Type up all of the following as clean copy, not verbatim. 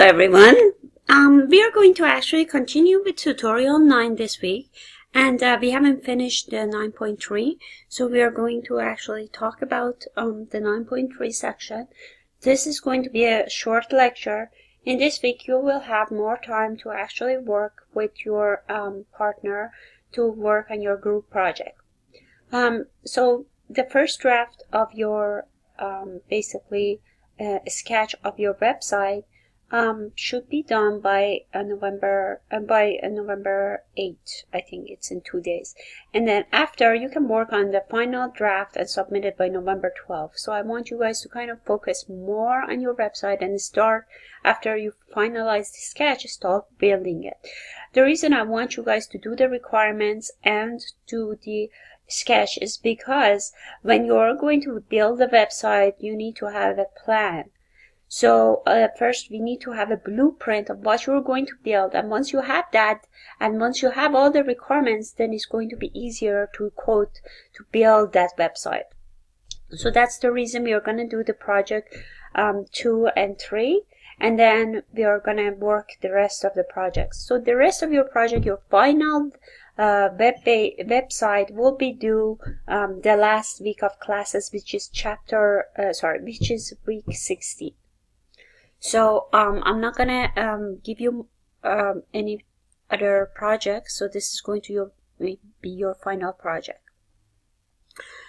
Hello everyone. We are going to actually continue with tutorial 9 this week, and we haven't finished the 9.3, so we are going to actually talk about the 9.3 section. This is going to be a short lecture. In this week you will have more time to actually work with your partner to work on your group project. So the first draft of your basically sketch of your website should be done by November 8th. I think it's in 2 days. And then after, you can work on the final draft and submit it by November 12th. So I want you guys to kind of focus more on your website and start, after you finalize the sketch, start building it. The reason I want you guys to do the requirements and do the sketch is because when you're going to build the website, you need to have a plan. So first we need to have a blueprint of what you're going to build, and once you have that, and once you have all the requirements, then it's going to be easier to build that website. So that's the reason we are going to do the project 2 and 3, and then we are going to work the rest of the projects. So the rest of your project, your final website will be due the last week of classes, which is which is week 16. So I'm not gonna give you any other projects, so this is going to be your final project.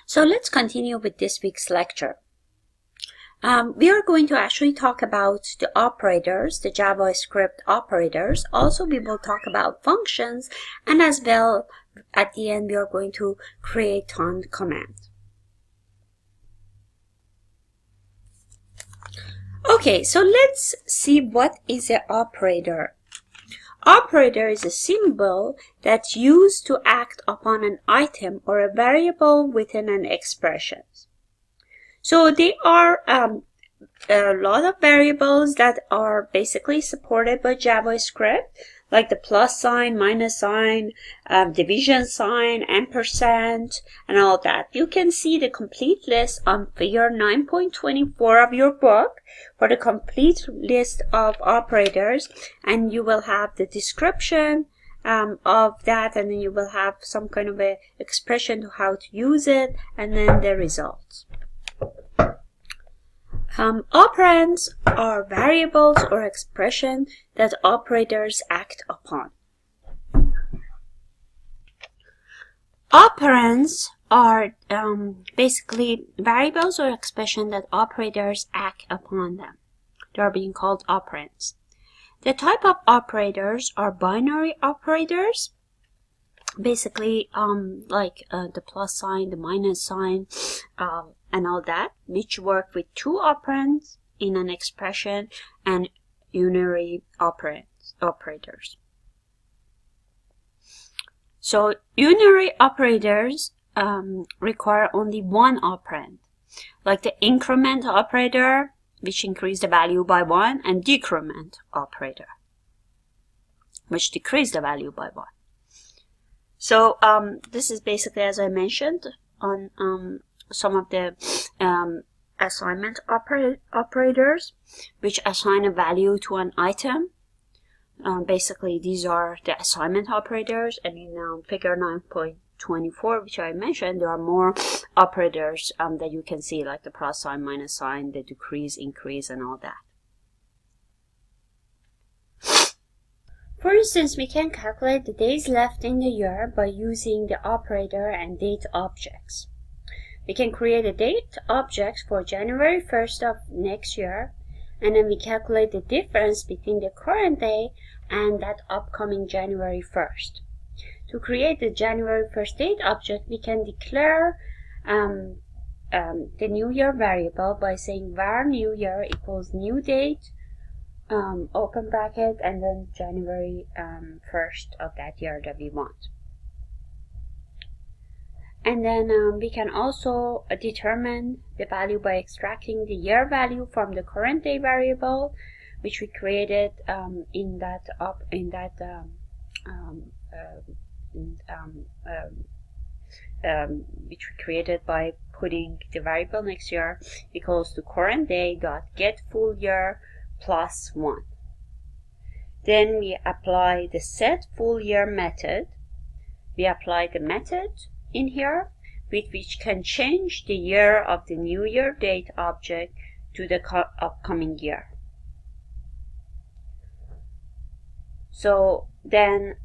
So let's continue with this week's lecture. We are going to actually talk about the operators, the JavaScript operators. Also, we will talk about functions, and as well, at the end, we are going to create on command. Okay, so let's see what is an operator. Operator is a symbol that's used to act upon an item or a variable within an expression. So there are a lot of variables that are basically supported by JavaScript, like the plus sign, minus sign, division sign, ampersand, and all that. You can see the complete list on figure 9.24 of your book for the complete list of operators, and you will have the description of that, and then you will have some kind of a expression to how to use it, and then the results. Operands are variables or expressions that operators act upon. Operands are basically variables or expressions that operators act upon them. They are being called operands. The type of operators are binary operators, basically like the plus sign, the minus sign, and all that, which work with two operands in an expression, and unary operators. So unary operators require only one operand, like the increment operator, which increase the value by 1, and decrement operator, which decrease the value by 1. So this is basically, as I mentioned, on some of the assignment operators, which assign a value to an item. Basically, these are the assignment operators, and in figure 9.24, which I mentioned, there are more operators that you can see, like the plus sign, minus sign, the decrease, increase, and all that. For instance, we can calculate the days left in the year by using the operator and date objects. We can create a date object for January 1st of next year, and then we calculate the difference between the current day and that upcoming January 1st. To create the January 1st date object, we can declare the new year variable by saying var new year equals new date, open bracket, and then January 1st of that year that we want. And then we can also determine the value by extracting the year value from the current day variable, which we created which we created by putting the variable next year equals to current day dot get full year plus 1. Then we apply the set full year method. We apply the method in here with which can change the year of the new year date object to the upcoming year. So then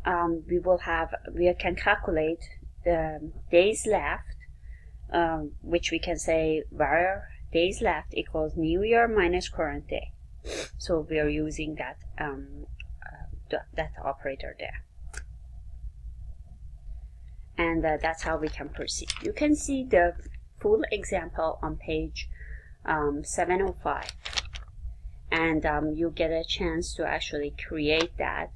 we can calculate the days left, which we can say where days left equals new year minus current day. So we are using that that operator there. And that's how we can proceed. You can see the full example on page 705. And you get a chance to actually create that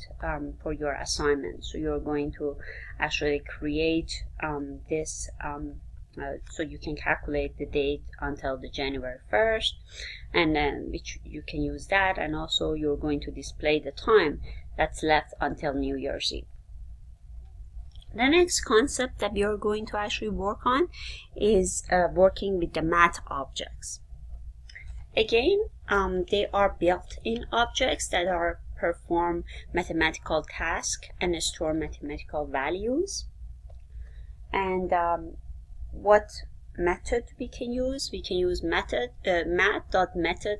for your assignment. So you're going to actually create this so you can calculate the date until the January 1st, and then which you can use that, and also you're going to display the time that's left until New Year's Eve. The next concept that we are going to actually work on is working with the math objects. Again, they are built-in objects that perform mathematical tasks and store mathematical values. And what method we can use? We can use math.method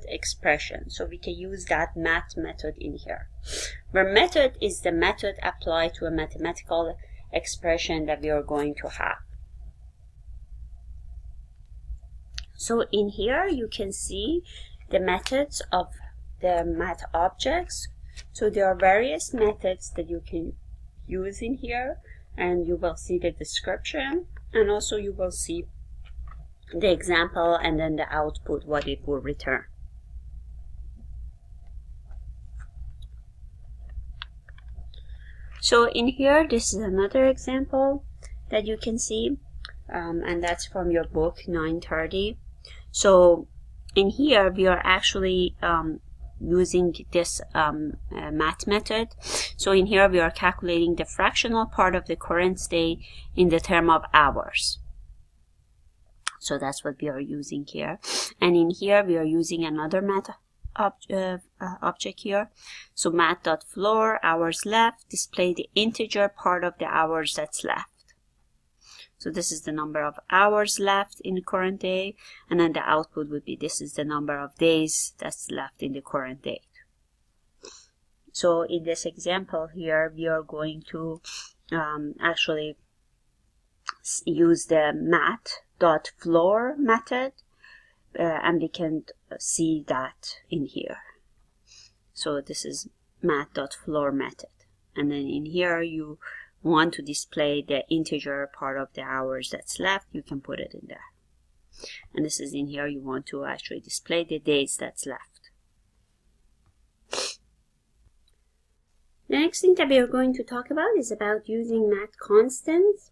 expression. So we can use that math method in here, where method is the method applied to a mathematical expression that we are going to have. So in here you can see the methods of the math objects. So there are various methods that you can use in here, and you will see the description, and also you will see the example and then the output, what it will return. So in here, this is another example that you can see, and that's from your book 930. So in here, we are actually using this math method. So in here, we are calculating the fractional part of the current state in the term of hours. So that's what we are using here. And in here, we are using another math object here. So math.floor, hours left, display the integer part of the hours that's left. So this is the number of hours left in the current day, and then the output would be this is the number of days that's left in the current date. So in this example here, we are going to actually use the math.floor method, and we can see that in here. So this is math.floor method, and then in here you want to display the integer part of the hours that's left, you can put it in there. And this is in here, you want to actually display the days that's left. The next thing that we are going to talk about is about using math constants.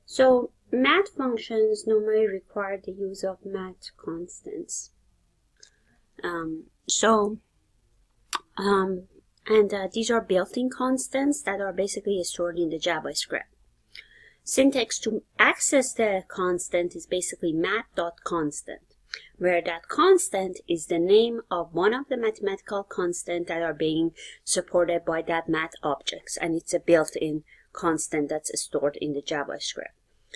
So math functions normally require the use of math constants. These are built-in constants that are basically stored in the JavaScript. Syntax to access the constant is basically math.constant, where that constant is the name of one of the mathematical constants that are being supported by that math objects, and it's a built-in constant that's stored in the JavaScript.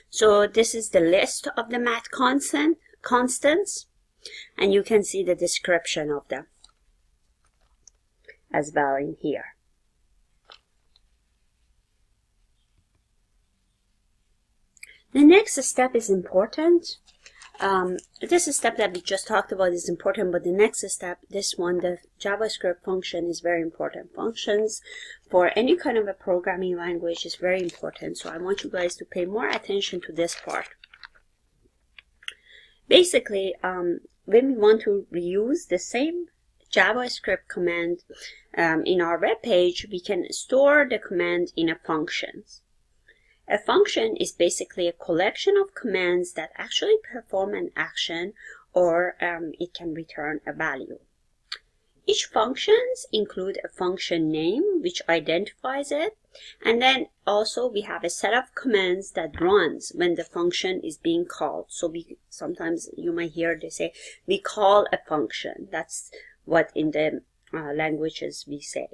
So this is the list of the math constants, and you can see the description of them as well in here. The next step is important. This step that we just talked about is important, but the next step, this one, the JavaScript function, is very important. Functions for any kind of a programming language is very important. So I want you guys to pay more attention to this part. Basically, when we want to reuse the same JavaScript command in our web page, we can store the command in a function. A function is basically a collection of commands that actually perform an action, or it can return a value. Each functions include a function name which identifies it, and then also we have a set of commands that runs when the function is being called. So sometimes you might hear they say we call a function. That's what in the languages we say.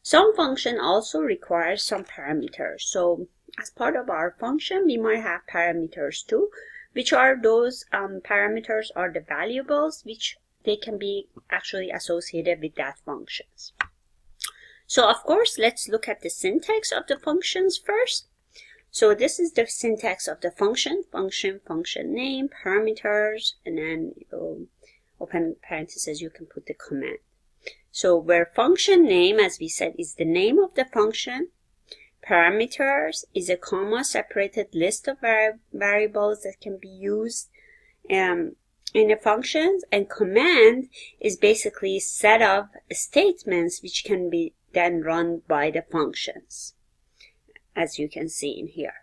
Some function also requires some parameters. So as part of our function, we might have parameters too, which are those parameters are the variables which they can be actually associated with that functions. So of course, let's look at the syntax of the functions first. So this is the syntax of the function, function name, parameters, and then open parentheses, you can put the command. So where function name, as we said, is the name of the function, parameters is a comma separated list of variables that can be used in the functions, and command is basically a set of statements which can be then run by the functions, as you can see in here.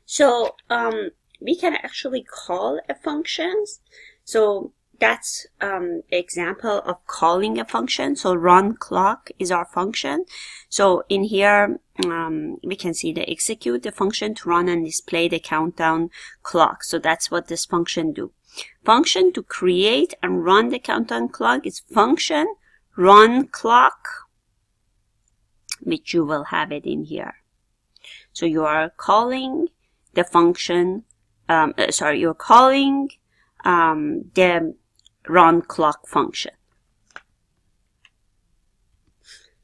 So we can actually call a functions. So that's example of calling a function. So run clock is our function. So in here we can see the execute the function to run and display the countdown clock. So that's what this function do. Function to create and run the countdown clock is function run clock, which you will have it in here. So you are calling the function, you're calling the run clock function.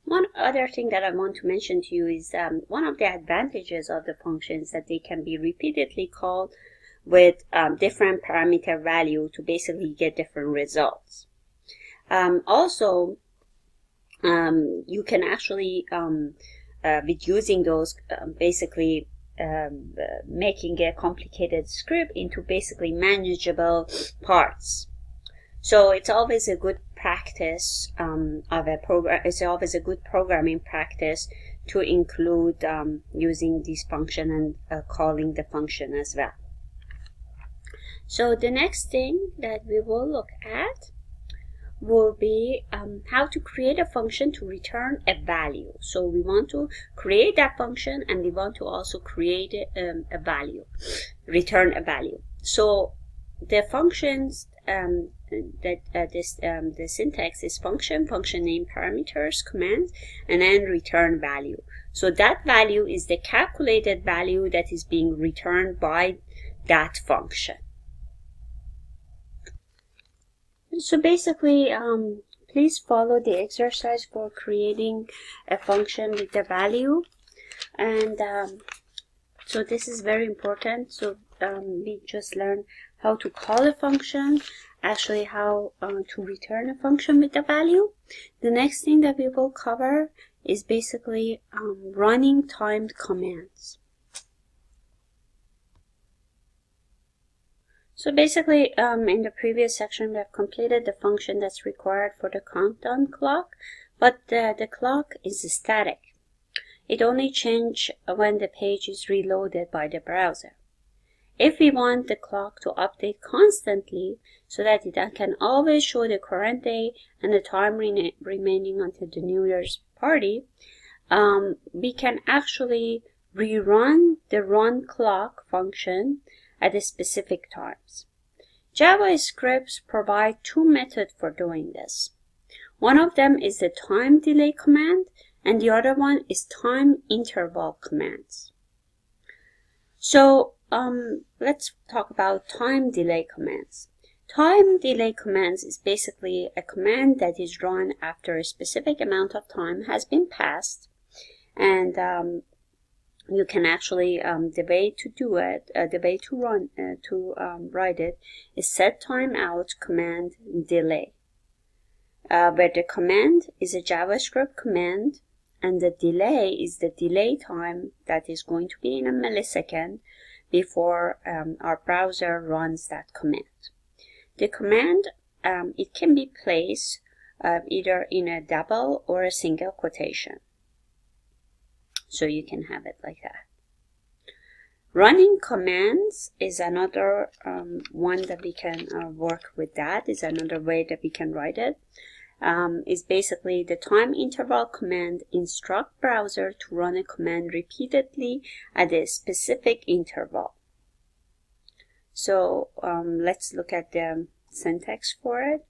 One other thing that I want to mention to you is one of the advantages of the functions that they can be repeatedly called with different parameter value to basically get different results. Also, you can actually, with using those, basically making a complicated script into basically manageable parts. So it's always a good practice of a program. It's always a good programming practice to include using this function and calling the function as well. So the next thing that we will look at will be how to create a function to return a value. So we want to create that function and we want to also create a value, return a value. So the functions the syntax is function name, parameters, command, and then return value. So that value is the calculated value that is being returned by that function. So basically, please follow the exercise for creating a function with the value. And so this is very important. So we just learned how to call a function, actually how to return a function with the value. The next thing that we will cover is basically running timed commands. So basically, in the previous section, we have completed the function that's required for the countdown clock, but the clock is static. It only changes when the page is reloaded by the browser. If we want the clock to update constantly so that it can always show the current day and the time remaining until the New Year's party, we can actually rerun the run clock function at the specific times. JavaScript provides two methods for doing this. One of them is the time delay command, and the other one is time interval commands. So let's talk about time delay commands. Time delay commands is basically a command that is run after a specific amount of time has been passed, and you can actually the way to do it, the way to write it is set timeout command delay, where the command is a JavaScript command and the delay is the delay time that is going to be in a millisecond before our browser runs that command. The command, it can be placed either in a double or a single quotation. So you can have it like that. Running commands is another one that we can work with. That is another way that we can write it. Is basically the time interval command instruct browser to run a command repeatedly at a specific interval. So let's look at the syntax for it.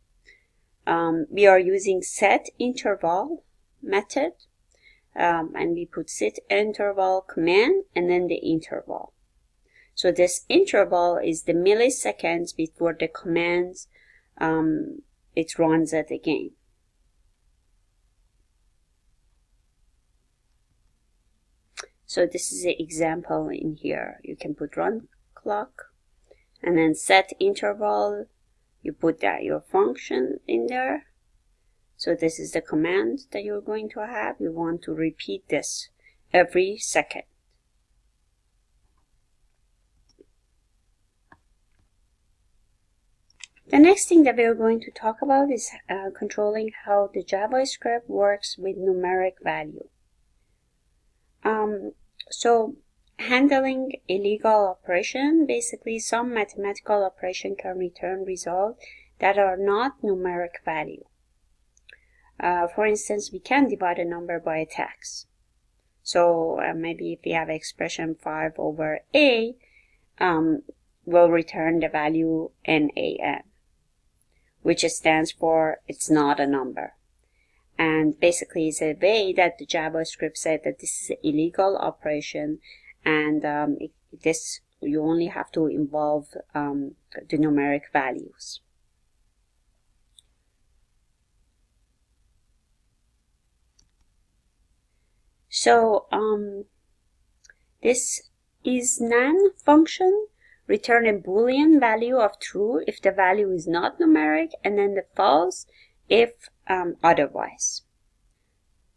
We are using set interval method, and we put set interval command and then the interval. So this interval is the milliseconds before the commands it runs it again. So this is the example in here. You can put run clock and then set interval. You put that your function in there. So this is the command that you're going to have. You want to repeat this every second. The next thing that we're going to talk about is controlling how the JavaScript works with numeric value. So handling illegal operation, basically some mathematical operation can return results that are not numeric value. For instance, we can divide a number by a text. So maybe if we have expression 5 over a, we'll return the value NaN, which stands for it's not a number. And basically it's a way that the JavaScript said that this is an illegal operation, and this you only have to involve the numeric values. So this isNaN function return a Boolean value of true if the value is not numeric, and then the false if otherwise.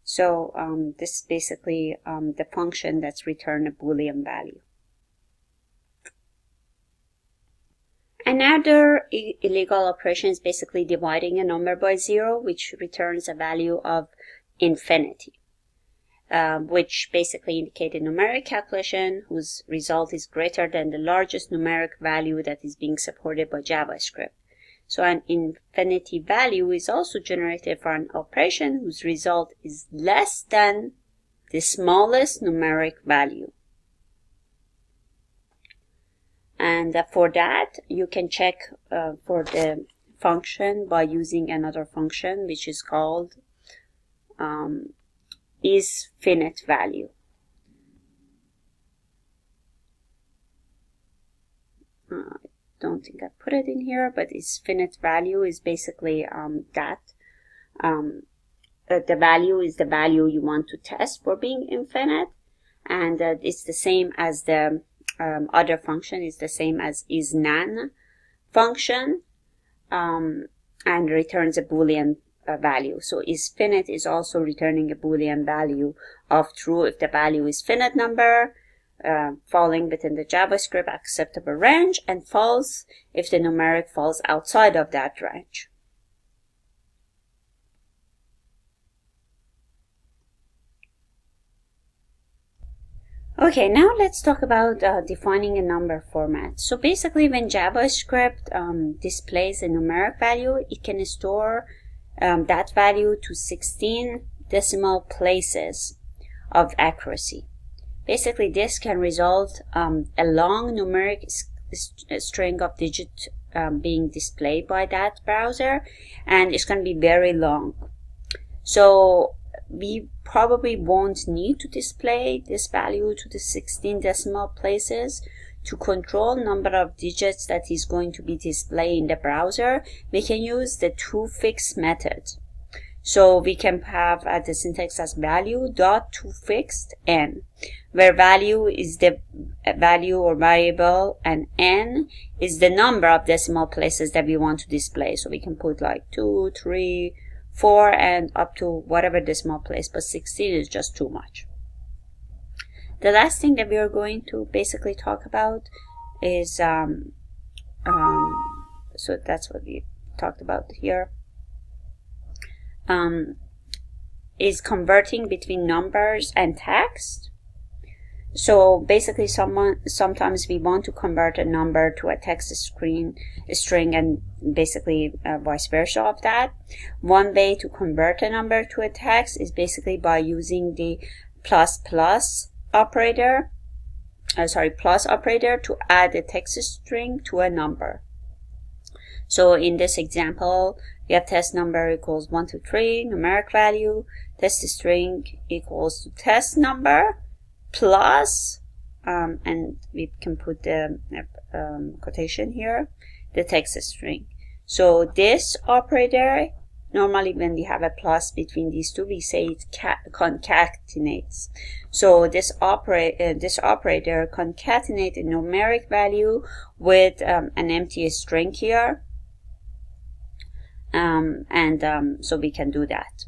So this is basically the function that's return a Boolean value. Another illegal operation is basically dividing a number by 0, which returns a value of infinity, which basically indicates a numeric calculation whose result is greater than the largest numeric value that is being supported by JavaScript. So an infinity value is also generated for an operation whose result is less than the smallest numeric value. And for that, you can check for the function by using another function which is called isFiniteValue. I don't think I put it in here, but isFiniteValue is basically that the value is the value you want to test for being infinite, and it's the same as the other function is the same as isNaN function, and returns a Boolean value. So isFinite is also returning a Boolean value of true if the value is finite number, falling within the JavaScript acceptable range, and false if the numeric falls outside of that range. Okay, now let's talk about defining a number format. So basically when JavaScript displays a numeric value, it can store that value to 16 decimal places of accuracy. Basically, this can result a long numeric string of digits being displayed by that browser, and it's going to be very long. So we probably won't need to display this value to the 16 decimal places. To control number of digits that is going to be displayed in the browser, we can use the toFix method. So we can have the syntax as value.toFixedN, where value is the value or variable and n is the number of decimal places that we want to display. So we can put like 2, 3, 4 and up to whatever decimal place, but 16 is just too much. The last thing that we are going to basically talk about is so that's what we talked about here. Is converting between numbers and text. So basically sometimes we want to convert a number to a text string and basically vice versa of that. One way to convert a number to a text is basically by using the plus operator to add a text string to a number. So in this example, We have test number equals 1, 2, 3, numeric value, test string equals to test number plus, and we can put the quotation here, the text string. So this operator, normally when we have a plus between these two, we say it concatenates. So this operator concatenates a numeric value with an empty string here. So we can do that.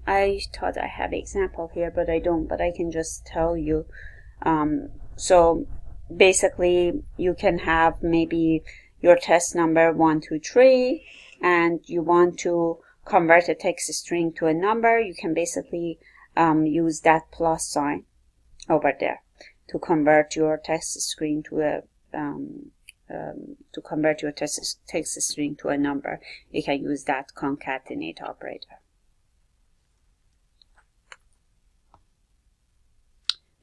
I thought I have an example here, but I don't, but I can just tell you. So basically you can have maybe your test number 1, 2, 3, and you want to convert a text string to a number. You can basically use that plus sign over there to convert your text string to a text string to a number. You can use that concatenate operator.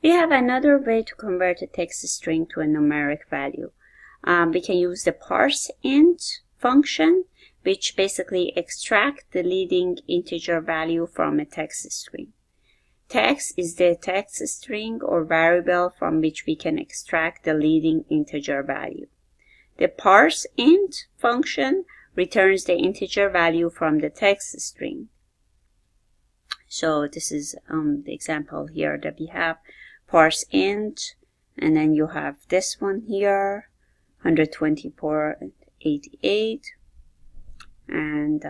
We have another way to convert a text string to a numeric value. We can use the parseInt function, which basically extracts the leading integer value from a text string. Text is the text string or variable from which we can extract the leading integer value. The parseInt function returns the integer value from the text string. So this is the example here that we have. parseInt, and then you have this one here, 124.88, and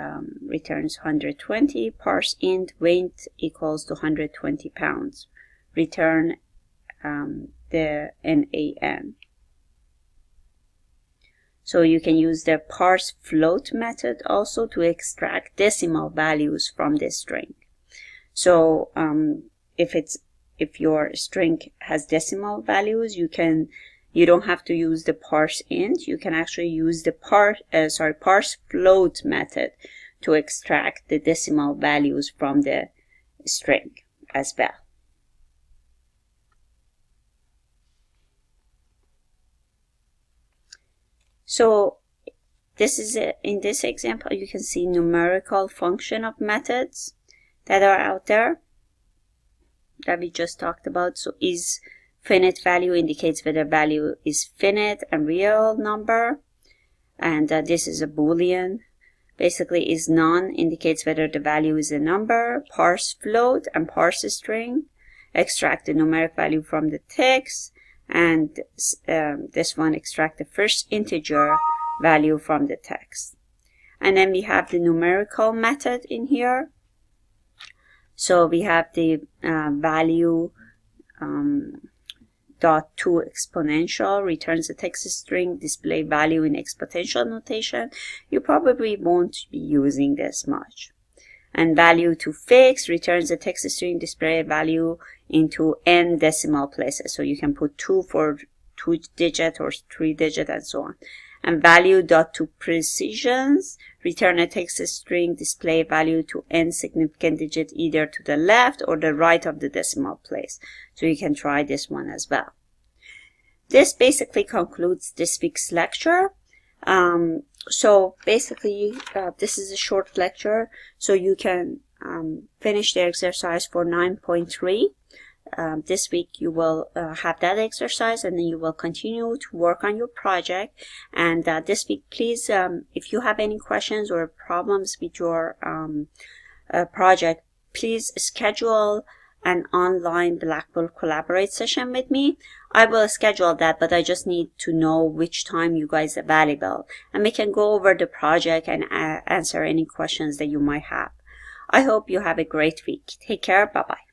returns 120. parseInt weight equals to 120 pounds. Return the NaN. So you can use the parseFloat method also to extract decimal values from this string. So if your string has decimal values, you don't have to use the parseInt. You can actually use the parseFloat method to extract the decimal values from the string as well. So this is it. In this example, you can see numerical function of methods that are out there that we just talked about. So is finite value indicates whether value is finite and real number, and this is a boolean. Basically is none indicates whether the value is a number. parseFloat and parsestring extract the numeric value from the text, and this one extract the first integer value from the text. And then we have the numerical method in here. So we have the value dot to exponential returns the text string, display value in exponential notation. You probably won't be using this much. And value to fix returns the text string, display value into n decimal places. So you can put 2 for 2 digit or 3 digit and so on. And value dot to precisions return a text string, display value to n significant digit either to the left or the right of the decimal place. So you can try this one as well. This basically concludes this week's lecture. So basically this is a short lecture, so you can finish the exercise for 9.3. This week you will have that exercise, and then you will continue to work on your project. And this week, please, if you have any questions or problems with your project, please schedule an online Blackboard Collaborate session with me. I will schedule that, but I just need to know which time you guys are available, and we can go over the project and answer any questions that you might have. I hope you have a great week. Take care. Bye-bye.